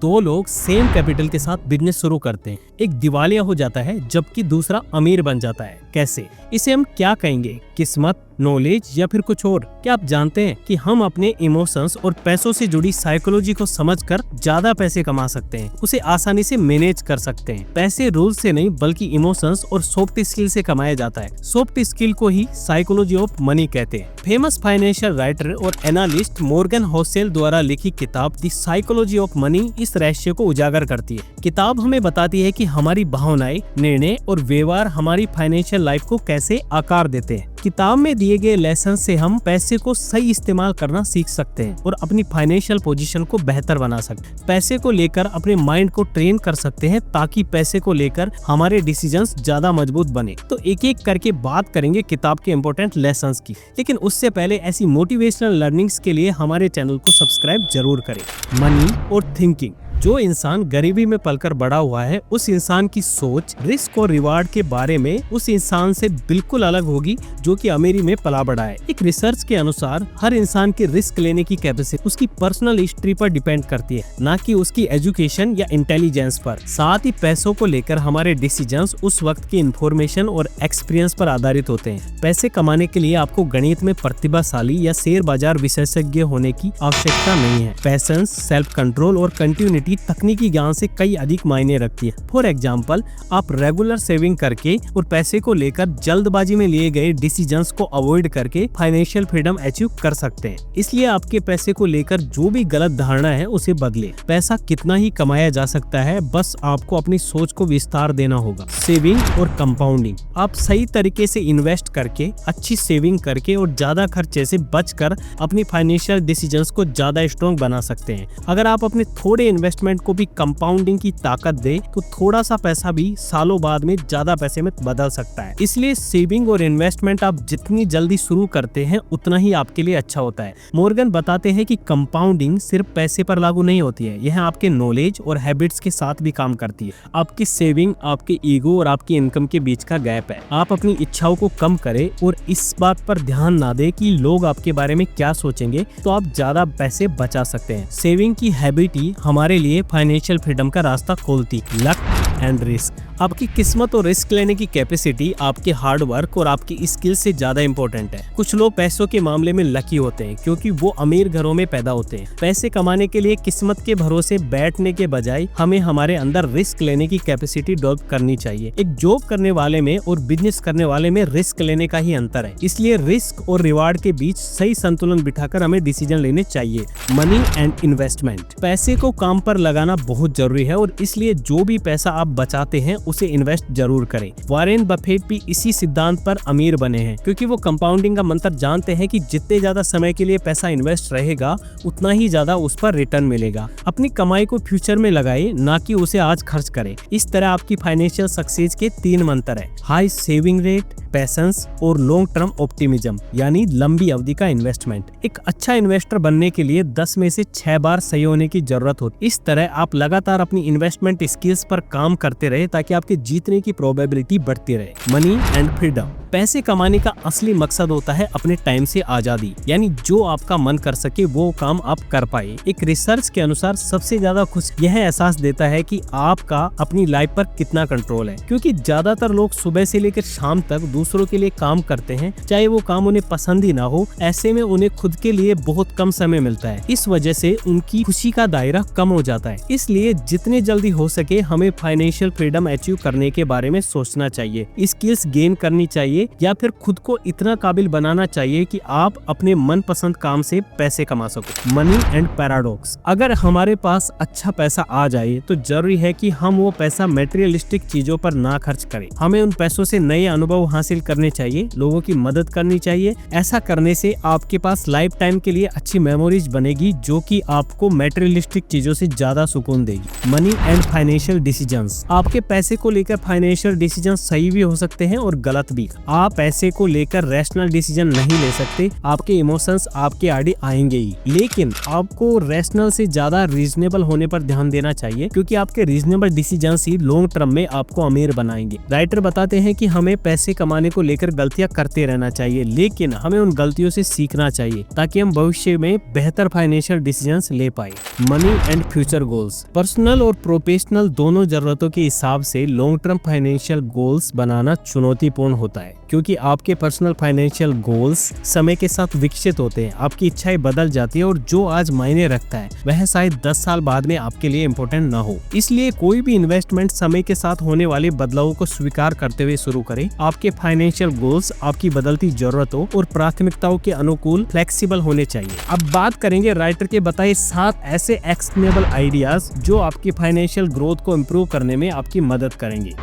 दो लोग same capital के साथ बिजनेस शुरू करते हैं, एक दिवालिया हो जाता है जबकि दूसरा अमीर बन जाता है। कैसे? इसे हम क्या कहेंगे? किस्मत, नॉलेज या फिर कुछ और? क्या आप जानते हैं कि हम अपने इमोशंस और पैसों से जुड़ी साइकोलॉजी को समझकर ज्यादा पैसे कमा सकते हैं, उसे आसानी से मैनेज कर सकते हैं। पैसे रूल से नहीं बल्कि इमोशंस और सॉफ्ट स्किल से कमाया जाता है। सॉफ्ट स्किल को ही साइकोलॉजी ऑफ मनी कहते हैं। फेमस फाइनेंशियल राइटर और एनालिस्ट मॉर्गन होसेल द्वारा लिखी किताब द साइकोलॉजी ऑफ मनी इस रहस्य को उजागर करती है। किताब हमें बताती है कि हमारी भावनाएं, निर्णय और व्यवहार हमारी फाइनेंशियल लाइफ को कैसे आकार देते हैं। किताब में दिए गए लेसन से हम पैसे को सही इस्तेमाल करना सीख सकते हैं और अपनी फाइनेंशियल पोजीशन को बेहतर बना सकते हैं। पैसे को लेकर अपने माइंड को ट्रेन कर सकते हैं ताकि पैसे को लेकर हमारे डिसीजंस ज्यादा मजबूत बने। तो एक एक करके बात करेंगे किताब के इम्पोर्टेंट लेसन्स की, लेकिन उससे पहले ऐसी मोटिवेशनल लर्निंग्स के लिए हमारे चैनल को सब्सक्राइब जरूर करें। मनी और थिंकिंग। जो इंसान गरीबी में पलकर बड़ा हुआ है, उस इंसान की सोच रिस्क और रिवार्ड के बारे में उस इंसान से बिल्कुल अलग होगी जो कि अमीरी में पला बड़ा है। एक रिसर्च के अनुसार हर इंसान की रिस्क लेने की कैपेसिटी उसकी पर्सनल हिस्ट्री पर डिपेंड करती है, ना कि उसकी एजुकेशन या इंटेलिजेंस पर। साथ ही पैसों को लेकर हमारे डिसीजंस उस वक्त की इंफॉर्मेशन और एक्सपीरियंस पर आधारित होते हैं। पैसे कमाने के लिए आपको गणित में प्रतिभाशाली या शेयर बाजार विशेषज्ञ होने की आवश्यकता नहीं है। पैशंस, सेल्फ कंट्रोल और कंटिन्यूटी तकनीकी ज्ञान से कई अधिक मायने रखती है। फॉर एग्जाम्पल, आप रेगुलर सेविंग करके और पैसे को लेकर जल्दबाजी में लिए गए डिसीजंस को अवॉइड करके फाइनेंशियल फ्रीडम अचीव कर सकते हैं। इसलिए आपके पैसे को लेकर जो भी गलत धारणा है उसे बदले। पैसा कितना ही कमाया जा सकता है, बस आपको अपनी सोच को विस्तार देना होगा। सेविंग और कंपाउंडिंग। आप सही तरीके से इन्वेस्ट करके, अच्छी सेविंग करके और ज्यादा खर्चे से बचकर अपनी फाइनेंशियल डिसीजंस को ज्यादा स्ट्रॉन्ग बना सकते हैं। अगर आप अपने थोड़े इन्वेस्टमेंट को भी कंपाउंडिंग की ताकत दे तो थोड़ा सा पैसा भी सालों बाद में ज्यादा पैसे में बदल सकता है। इसलिए सेविंग और इन्वेस्टमेंट आप जितनी जल्दी शुरू करते हैं उतना ही आपके लिए अच्छा होता है। मॉर्गन बताते हैं कि कंपाउंडिंग सिर्फ पैसे पर लागू नहीं होती है, यह आपके नॉलेज और हैबिट्स के साथ भी काम करती है। आपकी सेविंग आपके ईगो और आपकी इनकम के बीच का गैप है। आप अपनी इच्छाओं को कम करें और इस बात पर ध्यान ना दें कि लोग आपके बारे में क्या सोचेंगे, तो आप ज्यादा पैसे बचा सकते हैं। सेविंग की हैबिट ही हमारे लिए फाइनेंशियल फ्रीडम का रास्ता खोलती। Luck and risk. आपकी किस्मत और रिस्क लेने की कैपेसिटी आपके हार्ड वर्क और आपकी स्किल से ज्यादा इंपॉर्टेंट है। कुछ लोग पैसों के मामले में लकी होते हैं क्योंकि वो अमीर घरों में पैदा होते हैं। पैसे कमाने के लिए किस्मत के भरोसे बैठने के बजाय हमें हमारे अंदर रिस्क लेने की कैपेसिटी डेवलप करनी चाहिए। एक जॉब करने वाले में और बिजनेस करने वाले में रिस्क लेने का ही अंतर है। इसलिए रिस्क और रिवार्ड के बीच सही संतुलन बिठाकर हमें डिसीजन लेने चाहिए। Money and investment. पैसे को काम पर लगाना बहुत जरूरी है और इसलिए जो भी पैसा आप बचाते हैं उसे इन्वेस्ट जरूर करें। वॉरेन बफेट भी इसी सिद्धांत पर अमीर बने हैं क्योंकि वो कंपाउंडिंग का मंत्र जानते हैं कि जितने ज्यादा समय के लिए पैसा इन्वेस्ट रहेगा उतना ही ज्यादा उस पर रिटर्न मिलेगा। अपनी कमाई को फ्यूचर में लगाएं, ना कि उसे आज खर्च करें। इस तरह आपकी फाइनेंशियल सक्सेस के 3 मंत्र है: हाई सेविंग रेट, पैशंस और लॉन्ग टर्म ऑप्टिमिज्म, यानी लंबी अवधि का इन्वेस्टमेंट। एक अच्छा इन्वेस्टर बनने के लिए 10 में से 6 बार सही होने की जरूरत होती। इस तरह आप लगातार अपनी इन्वेस्टमेंट स्किल्स पर काम करते रहे ताकि आपके जीतने की प्रोबेबिलिटी बढ़ती रहे। Money and freedom. पैसे कमाने का असली मकसद होता है अपने टाइम से आजादी, यानी जो आपका मन कर सके वो काम आप कर पाए। एक रिसर्च के अनुसार सबसे ज्यादा खुश यह एहसास देता है कि आपका अपनी लाइफ पर कितना कंट्रोल है, क्योंकि ज्यादातर लोग सुबह से लेकर शाम तक दूसरों के लिए काम करते हैं, चाहे वो काम उन्हें पसंद ही ना हो। ऐसे में उन्हें खुद के लिए बहुत कम समय मिलता है। इस वजह से उनकी खुशी का दायरा कम हो जाता है। इसलिए जितने जल्दी हो सके हमें फाइनेंशियल फ्रीडम अचीव करने के बारे में सोचना चाहिए, स्किल्स गेन करनी चाहिए या फिर खुद को इतना काबिल बनाना चाहिए कि आप अपने मनपसंद काम से पैसे कमा सको। Money and paradox. अगर हमारे पास अच्छा पैसा आ जाए तो जरूरी है कि हम वो पैसा मटेरियलिस्टिक चीजों पर ना खर्च करें। हमें उन पैसों से नए अनुभव हासिल करने चाहिए, लोगों की मदद करनी चाहिए। ऐसा करने से आपके पास लाइफ टाइम के लिए अच्छी मेमोरीज बनेगी जो कि आपको मटेरियलिस्टिक चीजों से ज्यादा सुकून देगी। Money and financial decisions. आपके पैसे पैसे को लेकर फाइनेंशियल डिसीजन सही भी हो सकते हैं और गलत भी। आप पैसे को लेकर रैशनल डिसीजन नहीं ले सकते, आपके इमोशंस आपके आगे आएंगे ही, लेकिन आपको रैशनल से ज्यादा रीजनेबल होने पर ध्यान देना चाहिए, क्योंकि आपके रीजनेबल डिसीजन ही लॉन्ग टर्म में आपको अमीर बनाएंगे। राइटर बताते हैं कि हमें पैसे कमाने को लेकर गलतियां करते रहना चाहिए, लेकिन हमें उन गलतियों से सीखना चाहिए ताकि हम भविष्य में बेहतर फाइनेंशियल डिसीजंस ले पाए। Money and future goals. Personal और प्रोफेशनल दोनों जरूरतों के हिसाब से लॉन्ग टर्म फाइनेंशियल गोल्स बनाना चुनौतीपूर्ण होता है, क्योंकि आपके पर्सनल फाइनेंशियल गोल्स समय के साथ विकसित होते हैं, आपकी इच्छाएं बदल जाती है और जो आज मायने रखता है वह शायद 10 साल बाद में आपके लिए इम्पोर्टेंट ना हो। इसलिए कोई भी इन्वेस्टमेंट समय के साथ होने वाले बदलावों को स्वीकार करते हुए शुरू करें। आपके फाइनेंशियल गोल्स आपकी बदलती जरूरतों और प्राथमिकताओं के अनुकूल फ्लेक्सिबल होने चाहिए। अब बात करेंगे राइटर के बताए 7 ऐसे एक्शनेबल आइडियाज जो आपकी फाइनेंशियल ग्रोथ को इम्प्रूव करने में आपकी मदद करेंगे।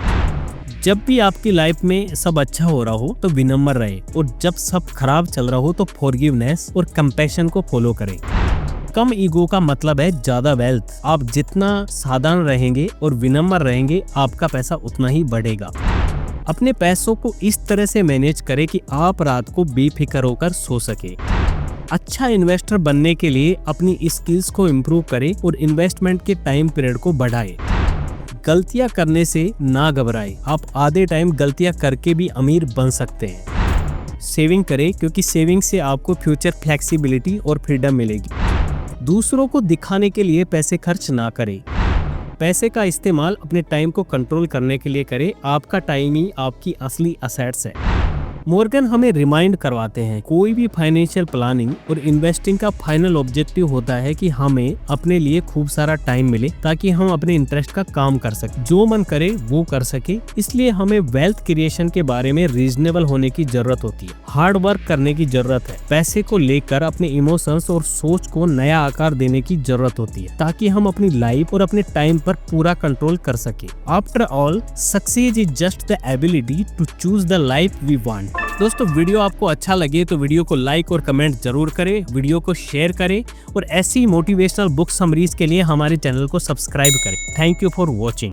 जब भी आपकी लाइफ में सब अच्छा हो रहा हो तो विनम्र रहे, और जब सब खराब चल रहा हो तो फॉरगिवनेस और कंपैशन को फॉलो करें। कम ईगो का मतलब है ज्यादा वेल्थ। आप जितना साधारण रहेंगे और विनम्र रहेंगे, आपका पैसा उतना ही बढ़ेगा। अपने पैसों को इस तरह से मैनेज करें कि आप रात को बेफिक्र होकर सो सके। अच्छा इन्वेस्टर बनने के लिए अपनी स्किल्स को इम्प्रूव करें और इन्वेस्टमेंट के टाइम पीरियड को बढ़ाएं। गलतियां करने से ना घबराएं, आप आधे टाइम गलतियां करके भी अमीर बन सकते हैं। सेविंग करें, क्योंकि सेविंग से आपको फ्यूचर फ्लेक्सिबिलिटी और फ्रीडम मिलेगी। दूसरों को दिखाने के लिए पैसे खर्च ना करें। पैसे का इस्तेमाल अपने टाइम को कंट्रोल करने के लिए करें। आपका टाइम ही आपकी असली असेट्स है। मॉर्गन हमें रिमाइंड करवाते हैं, कोई भी फाइनेंशियल प्लानिंग और इन्वेस्टिंग का फाइनल ऑब्जेक्टिव होता है कि हमें अपने लिए खूब सारा टाइम मिले ताकि हम अपने इंटरेस्ट का काम कर सके, जो मन करे वो कर सके। इसलिए हमें वेल्थ क्रिएशन के बारे में रीजनेबल होने की जरूरत होती है, हार्ड वर्क करने की जरूरत है। पैसे को लेकर अपने इमोशंस और सोच को नया आकार देने की जरूरत होती है, ताकि हम अपनी लाइफ और अपने टाइम पर पूरा कंट्रोल कर सके। After all, success is just the ability to choose the life we want. दोस्तों, वीडियो आपको अच्छा लगे तो वीडियो को लाइक और कमेंट जरूर करें, वीडियो को शेयर करें और ऐसी मोटिवेशनल बुक समरीज के लिए हमारे चैनल को सब्सक्राइब करें। Thank you for watching.